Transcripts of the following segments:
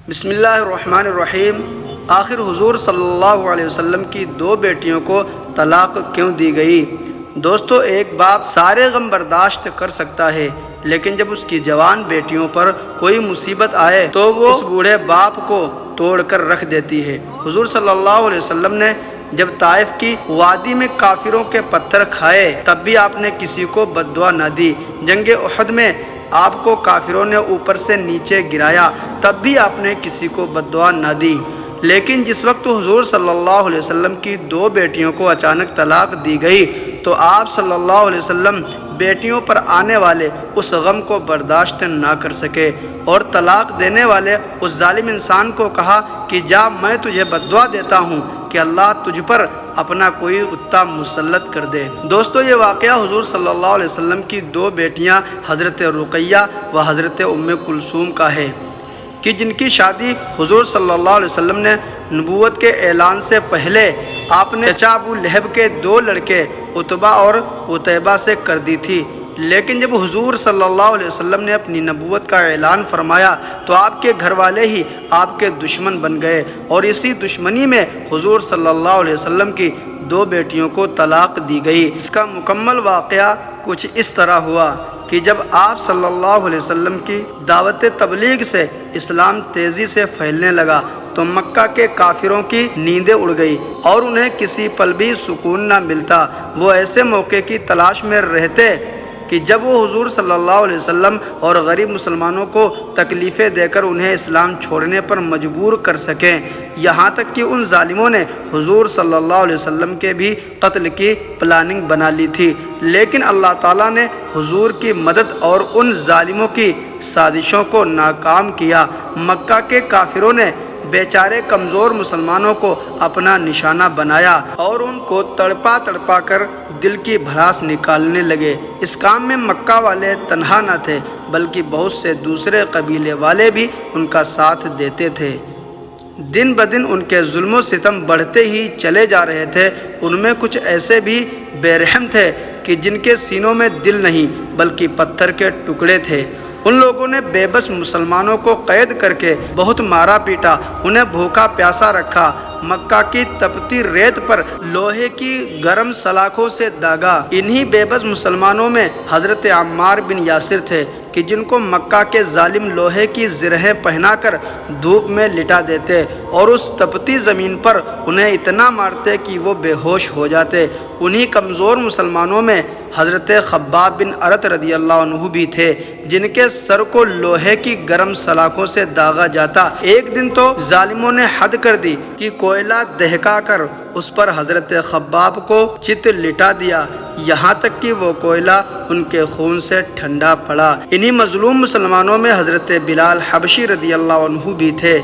بسم اللہ الرحمن الرحیم۔ آخر حضور صلی اللہ علیہ وسلم کی دو بیٹیوں کو طلاق کیوں دی گئی؟ دوستو، ایک باپ سارے غم برداشت کر سکتا ہے، لیکن جب اس کی جوان بیٹیوں پر کوئی مصیبت آئے تو وہ اس بوڑھے باپ کو توڑ کر رکھ دیتی ہے۔ حضور صلی اللہ علیہ وسلم نے جب طائف کی وادی میں کافروں کے پتھر کھائے تب بھی آپ نے کسی کو بد دعا نہ دی۔ جنگ احد میں آپ کو کافروں نے اوپر سے نیچے گرایا تب بھی آپ نے کسی کو بد دعا نہ دی۔ لیکن جس وقت حضور صلی اللہ علیہ وسلم کی دو بیٹیوں کو اچانک طلاق دی گئی تو آپ صلی اللہ علیہ وسلم بیٹیوں پر آنے والے اس غم کو برداشت نہ کر سکے اور طلاق دینے والے اس ظالم انسان کو کہا کہ جا، میں تجھے بد دعا دیتا ہوں کہ اللہ تجھ پر اپنا کوئی کتا مسلط کر دے۔ دوستو، یہ واقعہ حضور صلی اللہ علیہ وسلم کی دو بیٹیاں حضرت رقیہ و حضرت ام کلثوم کا ہے کہ جن کی شادی حضور صلی اللہ علیہ وسلم نے نبوت کے اعلان سے پہلے آپ نے چچا ابو لہب کے دو لڑکے عتبہ اور عتیبہ سے کر دی تھی۔ لیکن جب حضور صلی اللہ علیہ وسلم نے اپنی نبوت کا اعلان فرمایا تو آپ کے گھر والے ہی آپ کے دشمن بن گئے اور اسی دشمنی میں حضور صلی اللہ علیہ وسلم کی دو بیٹیوں کو طلاق دی گئی۔ اس کا مکمل واقعہ کچھ اس طرح ہوا کہ جب آپ صلی اللہ علیہ وسلم کی دعوت تبلیغ سے اسلام تیزی سے پھیلنے لگا تو مکہ کے کافروں کی نیندیں اڑ گئی اور انہیں کسی پل بھی سکون نہ ملتا۔ وہ ایسے موقع کی تلاش میں رہتے کہ جب وہ حضور صلی اللہ علیہ وسلم اور غریب مسلمانوں کو تکلیفیں دے کر انہیں اسلام چھوڑنے پر مجبور کر سکیں، یہاں تک کہ ان ظالموں نے حضور صلی اللہ علیہ وسلم کے بھی قتل کی پلاننگ بنا لی تھی۔ لیکن اللہ تعالیٰ نے حضور کی مدد اور ان ظالموں کی سازشوں کو ناکام کیا۔ مکہ کے کافروں نے بیچارے کمزور مسلمانوں کو اپنا نشانہ بنایا اور ان کو تڑپا تڑپا کر دل کی بھڑاس نکالنے لگے۔ اس کام میں مکہ والے تنہا نہ تھے بلکہ بہت سے دوسرے قبیلے والے بھی ان کا ساتھ دیتے تھے۔ دن بدن ان کے ظلم و ستم بڑھتے ہی چلے جا رہے تھے۔ ان میں کچھ ایسے بھی بے رحم تھے کہ جن کے سینوں میں دل نہیں بلکہ پتھر کے ٹکڑے تھے۔ ان لوگوں نے بے بس مسلمانوں کو قید کر کے بہت مارا پیٹا، انہیں بھوکا پیاسا رکھا، مکہ کی تپتی ریت پر لوہے کی گرم سلاخوں سے داغا۔ انہی بے بس مسلمانوں میں حضرت عمار بن یاسر تھے کہ جن کو مکہ کے ظالم لوہے کی زرہیں پہنا کر دھوپ میں لٹا دیتے اور اس تپتی زمین پر انہیں اتنا مارتے کہ وہ بے ہوش ہو جاتے۔ انہی کمزور مسلمانوں میں حضرت خباب بن ارت رضی اللہ عنہ بھی تھے جن کے سر کو لوہے کی گرم سلاخوں سے داغا جاتا۔ ایک دن تو ظالموں نے حد کر دی کہ کوئلہ دہکا کر اس پر حضرت خباب کو چت لٹا دیا، یہاں تک کہ وہ کوئلہ ان کے خون سے ٹھنڈا پڑا۔ انہی مظلوم مسلمانوں میں حضرت بلال حبشی رضی اللہ عنہ بھی تھے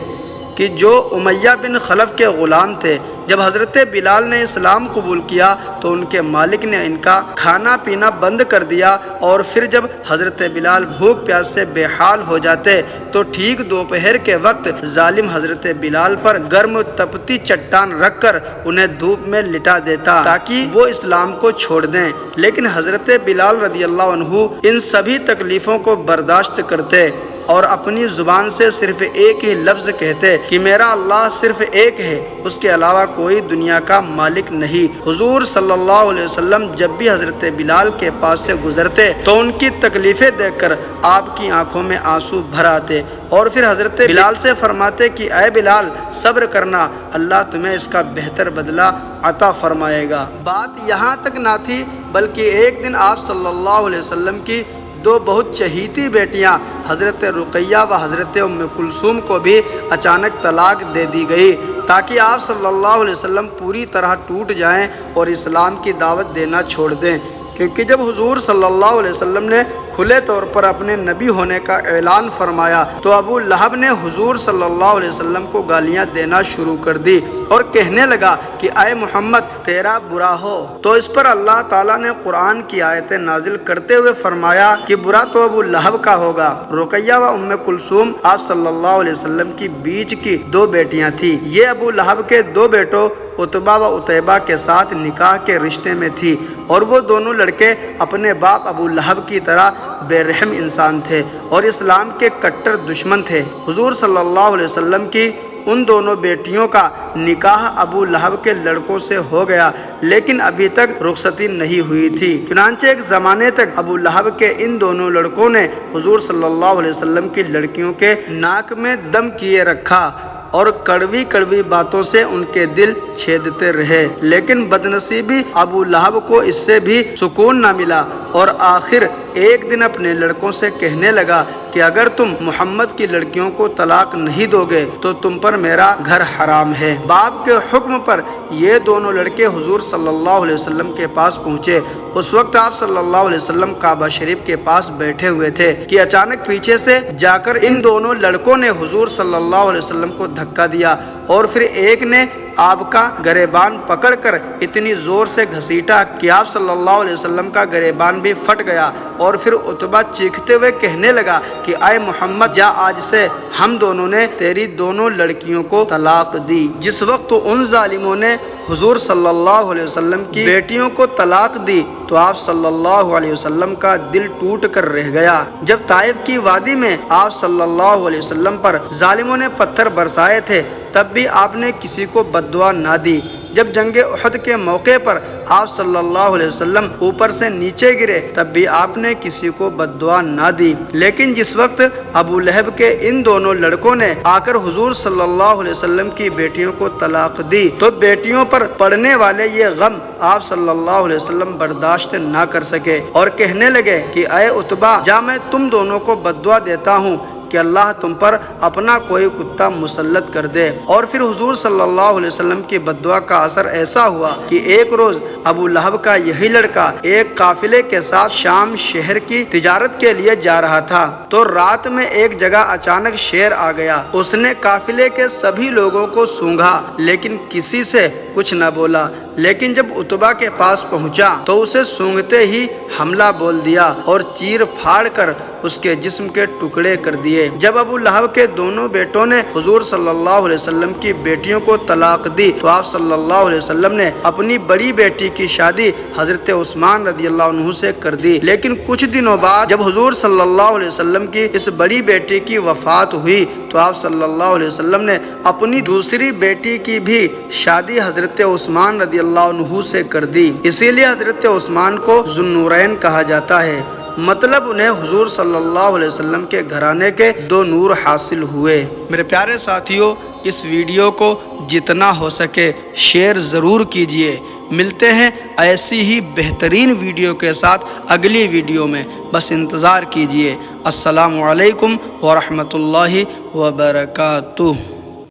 کہ جو امیہ بن خلف کے غلام تھے۔ جب حضرت بلال نے اسلام قبول کیا تو ان کے مالک نے ان کا کھانا پینا بند کر دیا اور پھر جب حضرت بلال بھوک پیاس سے بے حال ہو جاتے تو ٹھیک دوپہر کے وقت ظالم حضرت بلال پر گرم تپتی چٹان رکھ کر انہیں دھوپ میں لٹا دیتا تاکہ وہ اسلام کو چھوڑ دیں۔ لیکن حضرت بلال رضی اللہ عنہ ان سبھی تکلیفوں کو برداشت کرتے اور اپنی زبان سے صرف ایک ہی لفظ کہتے کہ میرا اللہ صرف ایک ہے، اس کے علاوہ کوئی دنیا کا مالک نہیں۔ حضور صلی اللہ علیہ وسلم جب بھی حضرت بلال کے پاس سے گزرتے تو ان کی تکلیفیں دیکھ کر آپ کی آنکھوں میں آنسو بھر آتے اور پھر حضرت بلال سے فرماتے کہ اے بلال، صبر کرنا، اللہ تمہیں اس کا بہتر بدلہ عطا فرمائے گا۔ بات یہاں تک نہ تھی بلکہ ایک دن آپ صلی اللہ علیہ وسلم کی دو بہت چہیتی بیٹیاں حضرت رقیہ و حضرت ام کلثوم کو بھی اچانک طلاق دے دی گئی تاکہ آپ صلی اللہ علیہ وسلم پوری طرح ٹوٹ جائیں اور اسلام کی دعوت دینا چھوڑ دیں۔ کیونکہ جب حضور صلی اللہ علیہ وسلم نے کھلے طور پر اپنے نبی ہونے کا اعلان فرمایا تو ابو لہب نے حضور صلی اللہ علیہ وسلم کو گالیاں دینا شروع کر دی اور کہنے لگا کہ اے محمد، تیرا برا ہو۔ تو اس پر اللہ تعالیٰ نے قرآن کی آیتیں نازل کرتے ہوئے فرمایا کہ برا تو ابو لہب کا ہوگا۔ رقیہ و ام کلثوم آپ صلی اللہ علیہ وسلم کی بیچ کی دو بیٹیاں تھیں۔ یہ ابو لہب کے دو بیٹوں عتبہ و عتیبہ کے ساتھ نکاح کے رشتے میں تھی، اور وہ دونوں لڑکے اپنے باپ ابو لہب کی طرح بے رحم انسان تھے اور اسلام کے کٹر دشمن تھے۔ حضور صلی اللہ علیہ وسلم کی ان دونوں بیٹیوں کا نکاح ابو لہب کے لڑکوں سے ہو گیا، لیکن ابھی تک رخصتی نہیں ہوئی تھی۔ چنانچہ ایک زمانے تک ابو لہب کے ان دونوں لڑکوں نے حضور صلی اللہ علیہ وسلم کی لڑکیوں کے ناک میں دم کیے رکھا اور کڑوی کڑوی باتوں سے ان کے دل چھیدتے رہے، لیکن بدنصیبی ابو لہب کو اس سے بھی سکون نہ ملا، اور آخر ایک دن اپنے لڑکوں سے کہنے لگا کہ اگر تم محمد کی لڑکیوں کو طلاق نہیں دو گے تو تم پر میرا گھر حرام ہے۔ باپ کے حکم پر یہ دونوں لڑکے حضور صلی اللہ علیہ وسلم کے پاس پہنچے۔ اس وقت آپ صلی اللہ علیہ وسلم کعبہ شریف کے پاس بیٹھے ہوئے تھے کہ اچانک پیچھے سے جا کر ان دونوں لڑکوں نے حضور صلی اللہ علیہ وسلم کو دھکا دیا، اور پھر ایک نے آپ کا گریبان پکڑ کر اتنی زور سے گھسیٹا کہ آپ صلی اللہ علیہ وسلم کا گریبان بھی پھٹ گیا، اور پھر عتبہ چیختے ہوئے کہنے لگا کہ اے محمد، جا آج سے ہم دونوں نے تیری دونوں لڑکیوں کو طلاق دی۔ جس وقت ان ظالموں نے حضور صلی اللہ علیہ وسلم کی بیٹیوں کو طلاق دی تو آپ صلی اللہ علیہ وسلم کا دل ٹوٹ کر رہ گیا۔ جب طائف کی وادی میں آپ صلی اللہ علیہ وسلم پر ظالموں نے پتھر برسائے تھے تب بھی آپ نے کسی کو بد دعا نہ دی۔ جب جنگ احد کے موقع پر آپ صلی اللہ علیہ وسلم اوپر سے نیچے گرے تب بھی آپ نے کسی کو بد دعا نہ دی، لیکن جس وقت ابو لہب کے ان دونوں لڑکوں نے آ کر حضور صلی اللہ علیہ وسلم کی بیٹیوں کو طلاق دی تو بیٹیوں پر پڑنے والے یہ غم آپ صلی اللہ علیہ وسلم برداشت نہ کر سکے اور کہنے لگے کہ اے عتبہ، جا میں تم دونوں کو بد دعا دیتا ہوں کہ اللہ تم پر اپنا کوئی کتا مسلط کر دے۔ اور پھر حضور صلی اللہ علیہ وسلم کی بد دعا کا اثر ایسا ہوا کہ ایک روز ابو لہب کا یہی لڑکا ایک قافلے کے ساتھ شام شہر کی تجارت کے لیے جا رہا تھا، تو رات میں ایک جگہ اچانک شیر آ گیا۔ اس نے قافلے کے سبھی لوگوں کو سونگھا لیکن کسی سے کچھ نہ بولا، لیکن جب عتبہ کے پاس پہنچا تو اسے سونگھتے ہی حملہ بول دیا اور چیر پھاڑ کر اس کے جسم کے ٹکڑے کر دیے۔ جب ابو لہب کے دونوں بیٹوں نے حضور صلی اللہ علیہ وسلم کی بیٹیوں کو طلاق دی تو آپ صلی اللہ علیہ وسلم نے اپنی بڑی بیٹی کی شادی حضرت عثمان رضی اللہ عنہ سے کر دی، لیکن کچھ دنوں بعد جب حضور صلی اللہ علیہ وسلم کی اس بڑی بیٹی کی وفات ہوئی تو آپ صلی اللہ علیہ وسلم نے اپنی دوسری بیٹی کی بھی شادی حضرت عثمان رضی اللہ عنہ سے کر دی۔ اسی لیے حضرت عثمان کو ذو النورین کہا جاتا ہے، مطلب انہیں حضور صلی اللہ علیہ وسلم کے گھرانے کے دو نور حاصل ہوئے۔ میرے پیارے ساتھیوں، اس ویڈیو کو جتنا ہو سکے شیئر ضرور کیجئے۔ ملتے ہیں ایسی ہی بہترین ویڈیو کے ساتھ اگلی ویڈیو میں، بس انتظار کیجئے۔ السلام علیکم ورحمۃ اللہ وبرکاتہ۔